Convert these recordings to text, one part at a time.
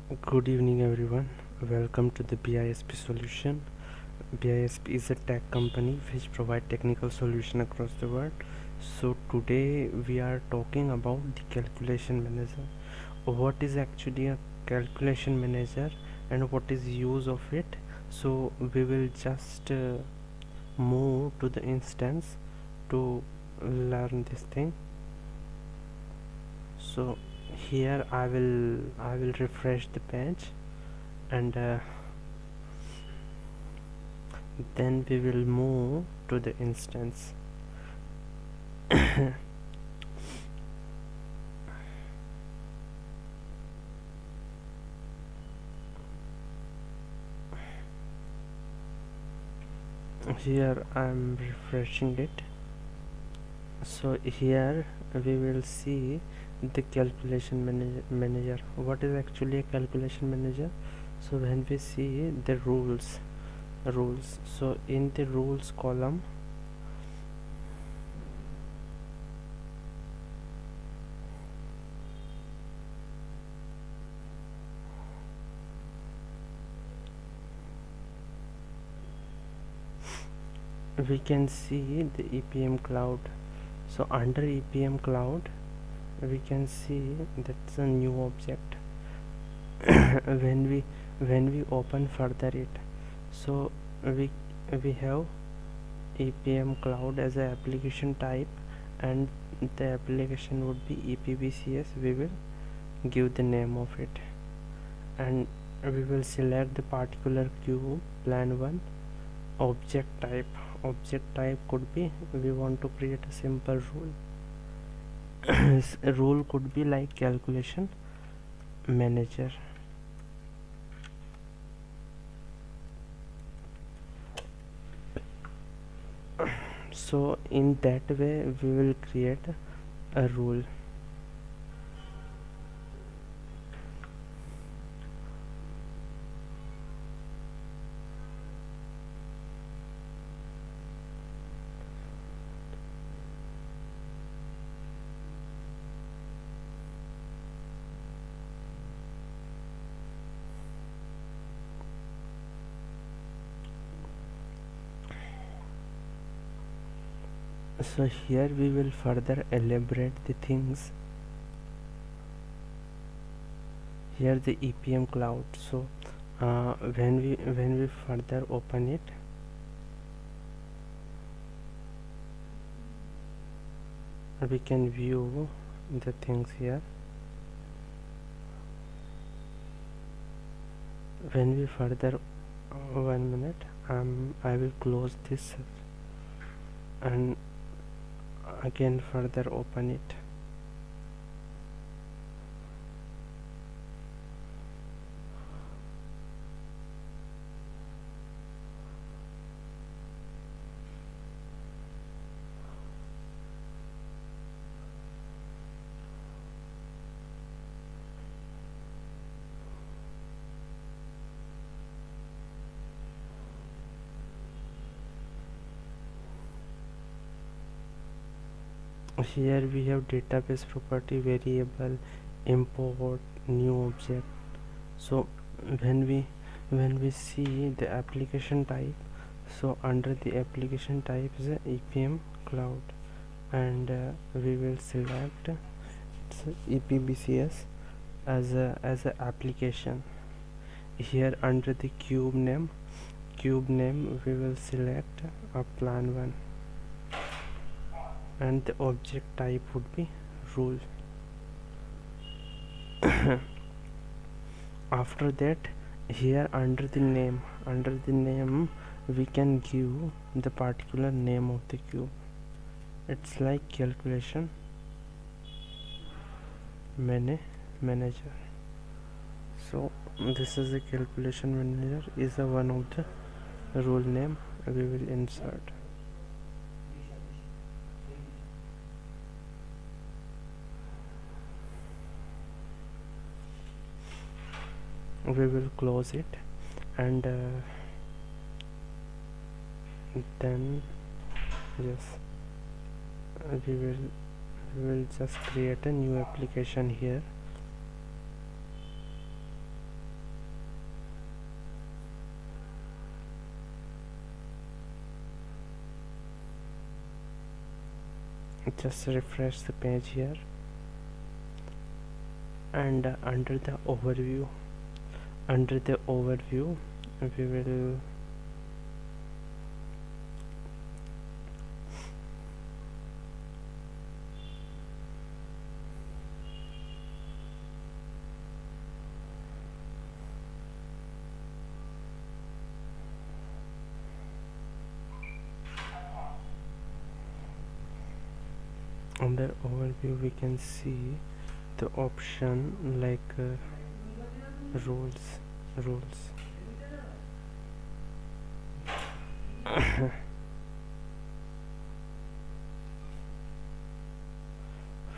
Good evening, everyone. Welcome to the BISP solution. BISP is a tech company which provide technical solution across the world. So today we are talking about the calculation manager. What is actually a calculation manager and what is use of it? So we will just move to the instance to learn this thing. So here I will refresh the page and then we will move to the instance. Here I'm refreshing it. So here we will see the calculation manager. What is actually a calculation manager? So when we see the rules, so in the rules column we can see the EPM cloud. So under EPM cloud we can see that's a new object. when we open further it, so we have EPM cloud as a application type, and the application would be EPBCS. We will give the name of it, and we will select the particular cube plan 1. Object type could be, we want to create a simple rule. A rule could be like calculation manager. So in that way we will create a rule. So here we will further elaborate the things. Here the EPM cloud. So when we further open it, we can view the things here. When we further 1 minute, I will close this and again further open it. Here we have database property, variable, import, new object. So when we see the application type, so under the application type is a EPM cloud, and we will select EPBCS as a application. Here under the cube name we will select a plan 1, and the object type would be rule. After that, here under the name we can give the particular name of the cube. It's like calculation manager. So this is a calculation manager, is a one of the rule name we will insert. We will close it, and then yes, we will just create a new application here. just refresh the page here, and under the overview we will under overview we can see the option like rules.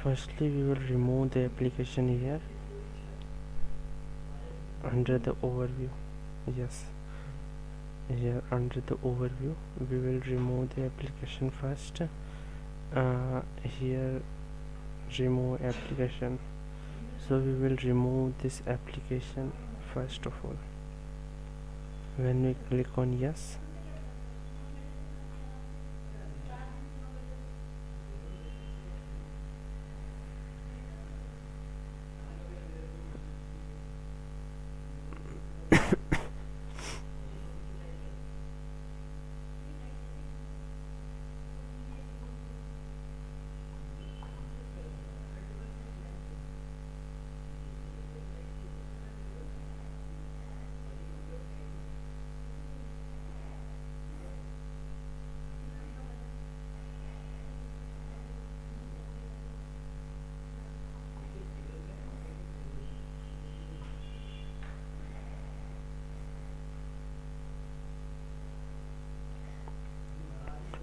Firstly we will remove the application here under the overview. Yes, here under the overview we will remove the application first. Here remove application, so we will remove this application first of all. When we click on yes,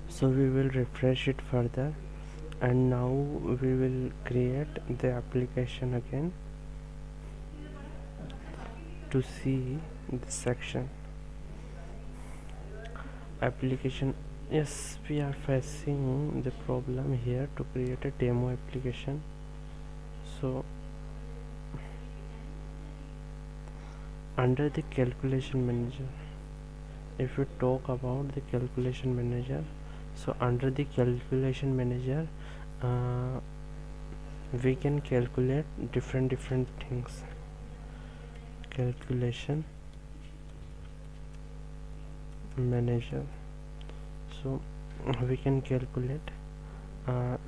so we will refresh it further, and now we will create the application again to see the section application. Yes, we are facing the problem here to create a demo application. So under the calculation manager, if we talk about the calculation manager, so under the calculation manager we can calculate different things. Calculation manager, so we can calculate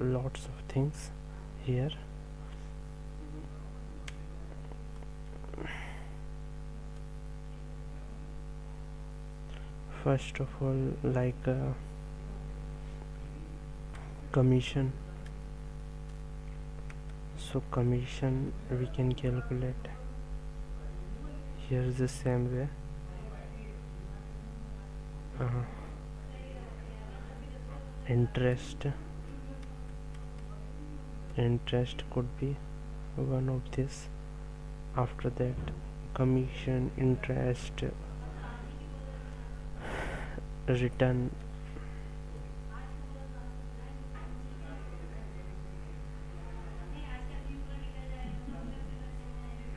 lots of things here. First of all, like commission. So commission we can calculate here the same way. Interest could be one of this. After that, commission, interest, return,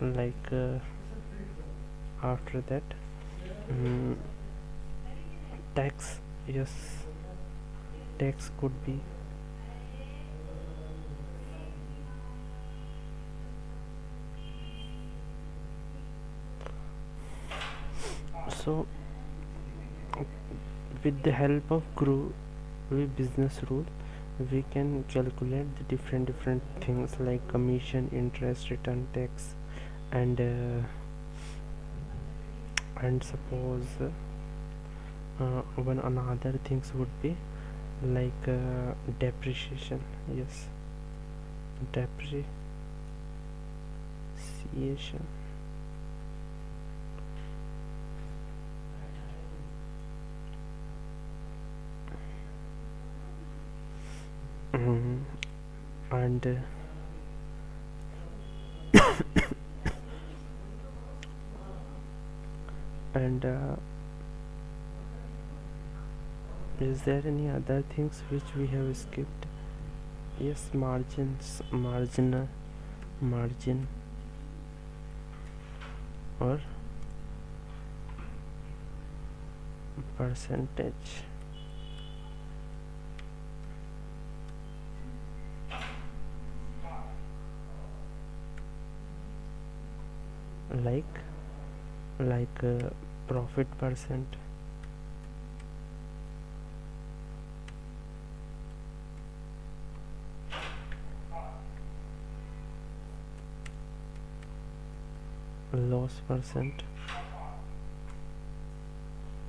like after that tax. Yes, tax could be. So with the help of Groovy business rule, we can calculate the different things like commission, interest, return, tax, and suppose one another things would be like depreciation. Yes, depreciation. And and is there any other things which we have skipped? Yes, margins, margin or percentage. like profit percent, loss percent.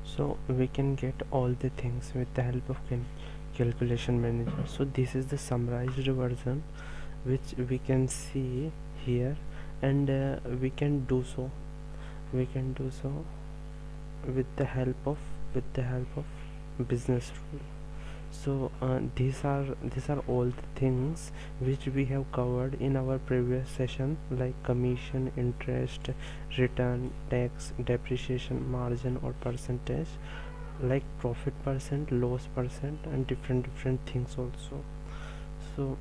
So we can get all the things with the help of calculation manager. So this is the summarized version which we can see here, and we can do so with the help of business rule. So these are all the things which we have covered in our previous session, like commission, interest, return, tax, depreciation, margin or percentage, like profit percent, loss percent, and different things also. So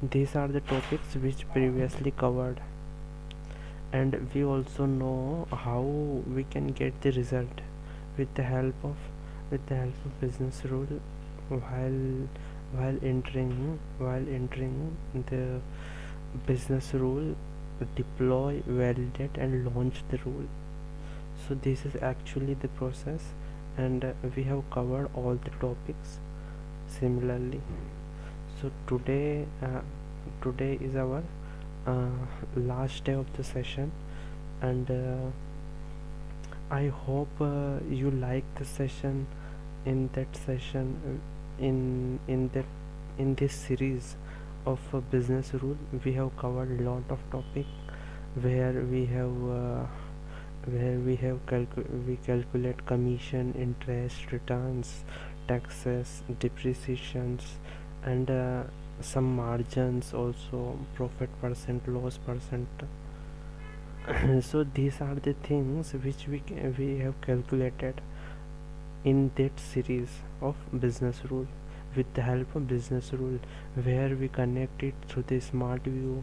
these are the topics which previously covered, and we also know how we can get the result with the help of business rule, while entering the business rule, deploy, validate and launch the rule. So this is actually the process, and we have covered all the topics similarly. So today is our last day of the session, and I hope you like the session. In that session, in this series of business rule, we have covered a lot of topic where we calculate commission, interest, returns, taxes, depreciations, and some margins also, profit percent, loss percent. So these are the things which we have calculated in that series of business rule with the help of business rule, where we connect it through the smart view,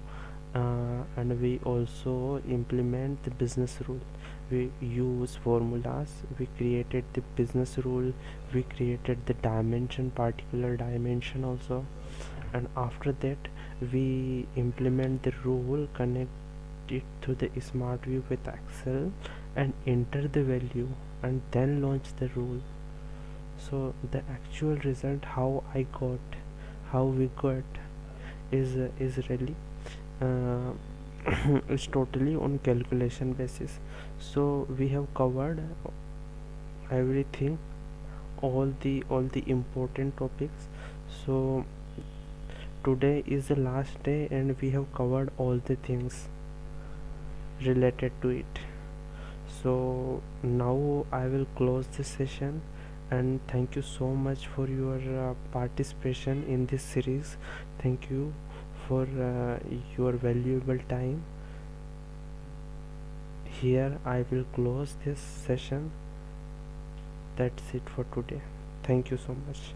and we also implement the business rule. We use formulas, we created the business rule, we created the dimension, particular dimension also, and after that we implement the rule, connect it to the smart view with Excel, and enter the value, and then launch the rule. So the actual result, how we got, is really uh, is totally on calculation basis. So we have covered everything, all the important topics. So today is the last day, and we have covered all the things related to it. So now I will close this session, and thank you so much for your participation in this series. Thank you for your valuable time. Here I will close this session. That's it for today. Thank you so much.